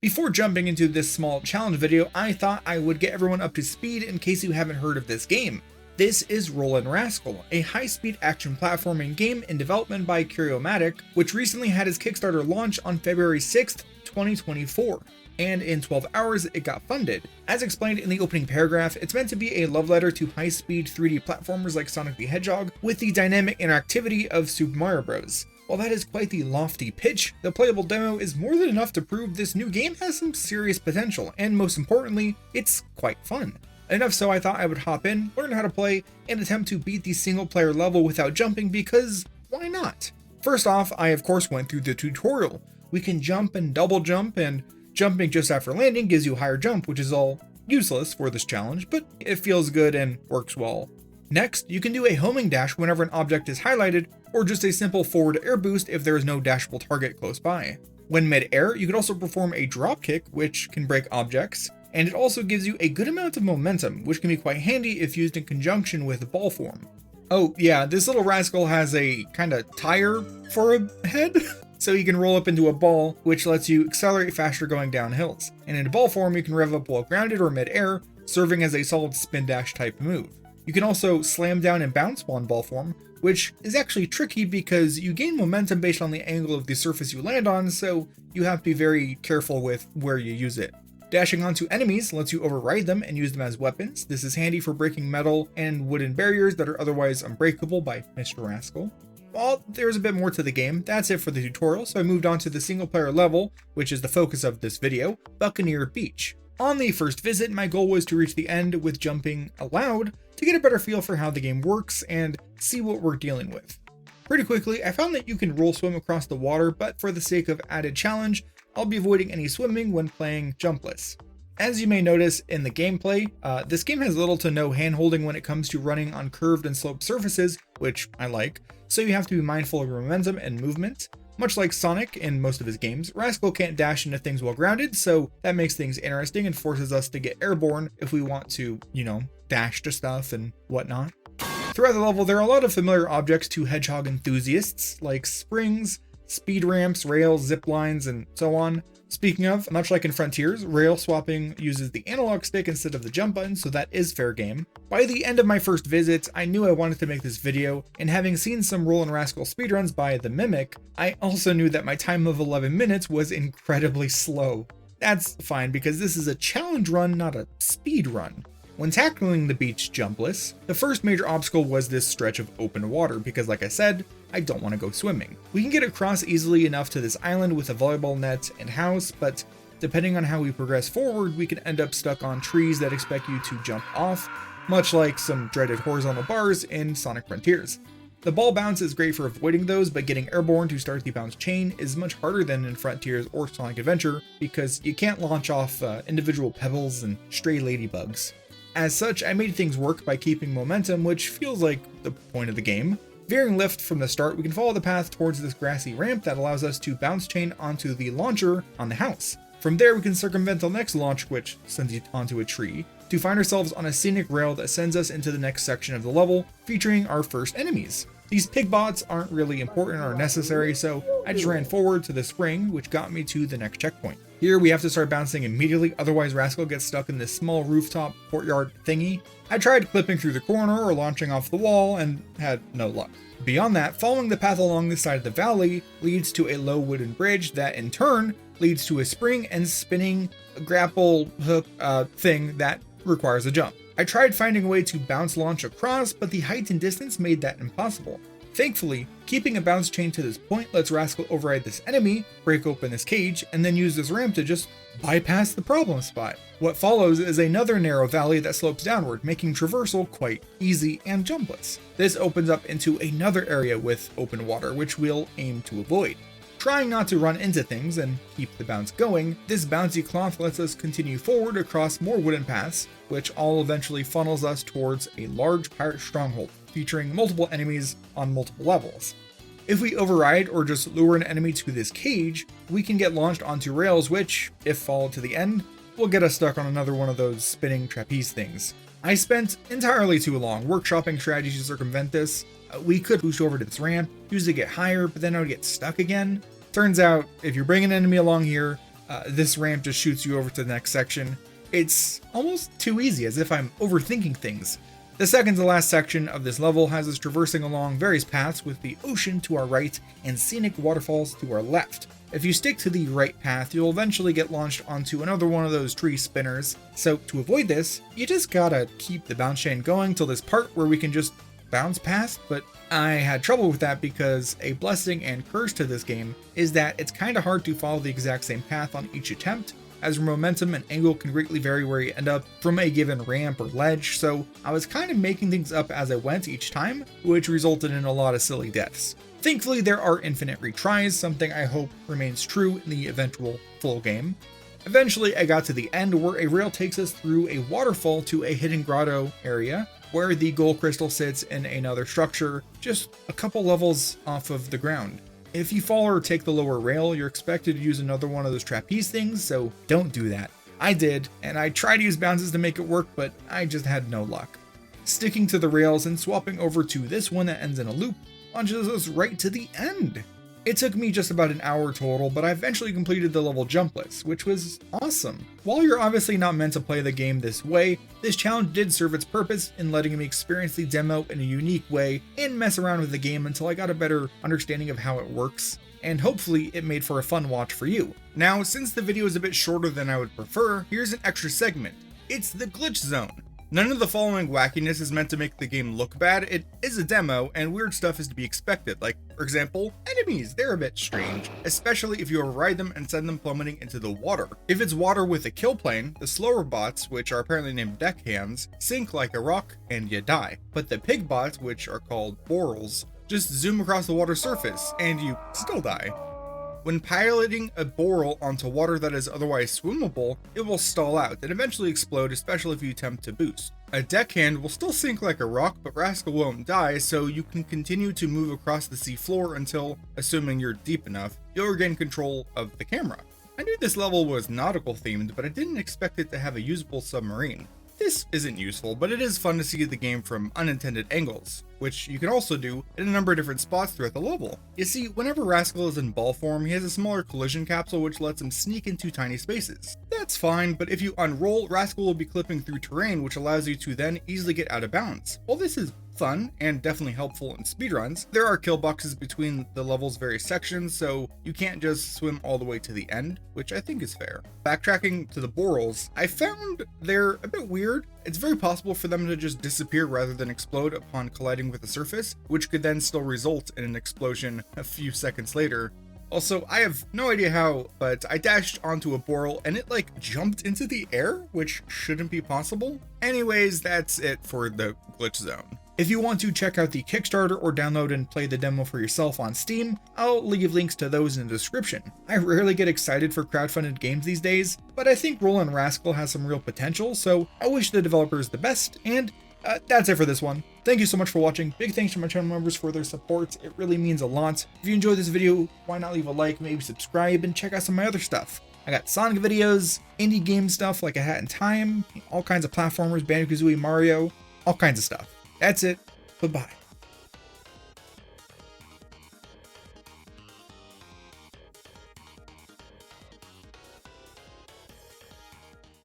Before jumping into this small challenge video, I thought I would get everyone up to speed in case you haven't heard of this game. This is Rollin Rascal, a high-speed action platforming game in development by TheMimik, which recently had its Kickstarter launch on February 6th, 2024. And in 12 hours it got funded. As explained in the opening paragraph, it's meant to be a love letter to high-speed 3D platformers like Sonic the Hedgehog with the dynamic interactivity of Super Mario Bros. While that is quite the lofty pitch, the playable demo is more than enough to prove this new game has some serious potential, and most importantly, it's quite fun. Enough so I thought I would hop in, learn how to play, and attempt to beat the single player level without jumping because why not? First off, I of course went through the tutorial. We can jump and double jump, and jumping just after landing gives you a higher jump, which is all useless for this challenge, but it feels good and works well. Next, you can do a homing dash whenever an object is highlighted, or just a simple forward air boost if there is no dashable target close by. When mid-air, you can also perform a drop kick, which can break objects, and it also gives you a good amount of momentum, which can be quite handy if used in conjunction with ball form. Oh yeah, this little rascal has a kinda tire for a head, so you can roll up into a ball, which lets you accelerate faster going down hills. And in ball form, you can rev up while grounded or mid-air, serving as a solid spin dash type move. You can also slam down and bounce while in ball form, which is actually tricky because you gain momentum based on the angle of the surface you land on, so you have to be very careful with where you use it. Dashing onto enemies lets you override them and use them as weapons. This is handy for breaking metal and wooden barriers that are otherwise unbreakable by Mr. Rascal. While there's a bit more to the game, that's it for the tutorial, so I moved on to the single player level, which is the focus of this video, Buccaneer Beach. On the first visit, my goal was to reach the end with jumping allowed to get a better feel for how the game works and see what we're dealing with. Pretty quickly, I found that you can roll swim across the water, but for the sake of added challenge, I'll be avoiding any swimming when playing Jumpless. As you may notice in the gameplay, this game has little to no hand-holding when it comes to running on curved and sloped surfaces, which I like, so you have to be mindful of your momentum and movement. Much like Sonic in most of his games, Rascal can't dash into things while grounded, so that makes things interesting and forces us to get airborne if we want to, dash to stuff and whatnot. Throughout the level, there are a lot of familiar objects to hedgehog enthusiasts, like springs, speed ramps, rails, zip lines, and so on. Speaking of, much like in Frontiers, rail swapping uses the analog stick instead of the jump button, so that is fair game. By the end of my first visit, I knew I wanted to make this video, and having seen some Rollin Rascal speedruns by TheMimik, I also knew that my time of 11 minutes was incredibly slow. That's fine because this is a challenge run, not a speed run. When tackling the beach Jumpless, the first major obstacle was this stretch of open water because, like I said, I don't want to go swimming. We can get across easily enough to this island with a volleyball net and house, but depending on how we progress forward, we can end up stuck on trees that expect you to jump off, much like some dreaded horizontal bars in Sonic Frontiers. The ball bounce is great for avoiding those, but getting airborne to start the bounce chain is much harder than in Frontiers or Sonic Adventure because you can't launch off individual pebbles and stray ladybugs. As such, I made things work by keeping momentum, which feels like the point of the game. Veering left from the start, we can follow the path towards this grassy ramp that allows us to bounce chain onto the launcher on the house. From there, we can circumvent the next launch, which sends you onto a tree, to find ourselves on a scenic rail that sends us into the next section of the level, featuring our first enemies. These pig bots aren't really important or necessary, so I just ran forward to the spring, which got me to the next checkpoint. Here we have to start bouncing immediately, otherwise Rascal gets stuck in this small rooftop courtyard thingy. I tried clipping through the corner or launching off the wall and had no luck. Beyond that, following the path along the side of the valley leads to a low wooden bridge that in turn leads to a spring and spinning grapple hook thing that requires a jump. I tried finding a way to bounce launch across, but the height and distance made that impossible. Thankfully, keeping a bounce chain to this point lets Rascal override this enemy, break open this cage, and then use this ramp to just bypass the problem spot. What follows is another narrow valley that slopes downward, making traversal quite easy and jumpless. This opens up into another area with open water, which we'll aim to avoid. Trying not to run into things and keep the bounce going, this bouncy cloth lets us continue forward across more wooden paths, which all eventually funnels us towards a large pirate stronghold, featuring multiple enemies on multiple levels. If we override or just lure an enemy to this cage, we can get launched onto rails which, if followed to the end, will get us stuck on another one of those spinning trapeze things. I spent entirely too long workshopping strategies to circumvent this. We could push over to this ramp, use it to get higher, but then I would get stuck again. Turns out, if you bring an enemy along here, this ramp just shoots you over to the next section. It's almost too easy, as if I'm overthinking things. The second to last section of this level has us traversing along various paths with the ocean to our right and scenic waterfalls to our left. If you stick to the right path, you'll eventually get launched onto another one of those tree spinners. So to avoid this, you just gotta keep the bounce chain going till this part where we can just bounce past, but I had trouble with that because a blessing and curse to this game is that it's kinda hard to follow the exact same path on each attempt, as your momentum and angle can greatly vary where you end up from a given ramp or ledge, so I was kind of making things up as I went each time, which resulted in a lot of silly deaths. Thankfully, there are infinite retries, something I hope remains true in the eventual full game. Eventually, I got to the end where a rail takes us through a waterfall to a hidden grotto area, where the gold crystal sits in another structure, just a couple levels off of the ground. If you fall or take the lower rail, you're expected to use another one of those trapeze things, so don't do that. I did, and I tried to use bounces to make it work, but I just had no luck. Sticking to the rails and swapping over to this one that ends in a loop launches us right to the end. It took me just about an hour total, but I eventually completed the level Jumpless, which was awesome. While you're obviously not meant to play the game this way, this challenge did serve its purpose in letting me experience the demo in a unique way and mess around with the game until I got a better understanding of how it works, and hopefully it made for a fun watch for you. Now, since the video is a bit shorter than I would prefer, here's an extra segment. It's the glitch zone. None of the following wackiness is meant to make the game look bad. It is a demo, and weird stuff is to be expected. Like, for example, enemies, they're a bit strange, especially if you override them and send them plummeting into the water. If it's water with a kill plane, the slower bots, which are apparently named deckhands, sink like a rock and you die. But the pig bots, which are called borals, just zoom across the water surface and you still die. When piloting a boral onto water that is otherwise swimmable, it will stall out and eventually explode, especially if you attempt to boost. A deckhand will still sink like a rock, but Rascal won't die, so you can continue to move across the sea floor until, assuming you're deep enough, you'll regain control of the camera. I knew this level was nautical themed, but I didn't expect it to have a usable submarine. This isn't useful, but it is fun to see the game from unintended angles, which you can also do in a number of different spots throughout the level. You see, whenever Rascal is in ball form, he has a smaller collision capsule which lets him sneak into tiny spaces. That's fine, but if you unroll, Rascal will be clipping through terrain, which allows you to then easily get out of bounds. While this is fun and definitely helpful in speedruns, there are kill boxes between the level's various sections, so you can't just swim all the way to the end, which I think is fair. Backtracking to the borals, I found they're a bit weird. It's very possible for them to just disappear rather than explode upon colliding with the surface, which could then still result in an explosion a few seconds later. Also, I have no idea how, but I dashed onto a boral and it like jumped into the air, which shouldn't be possible. Anyways, that's it for the glitch zone. If you want to check out the Kickstarter or download and play the demo for yourself on Steam, I'll leave links to those in the description. I rarely get excited for crowdfunded games these days, but I think Rollin Rascal has some real potential, so I wish the developers the best, and that's it for this one. Thank you so much for watching. Big thanks to my channel members for their support. It really means a lot. If you enjoyed this video, why not leave a like, maybe subscribe, and check out some of my other stuff. I got Sonic videos, indie game stuff like A Hat in Time, all kinds of platformers, Banjo-Kazooie, Mario, all kinds of stuff. That's it. Bye-bye.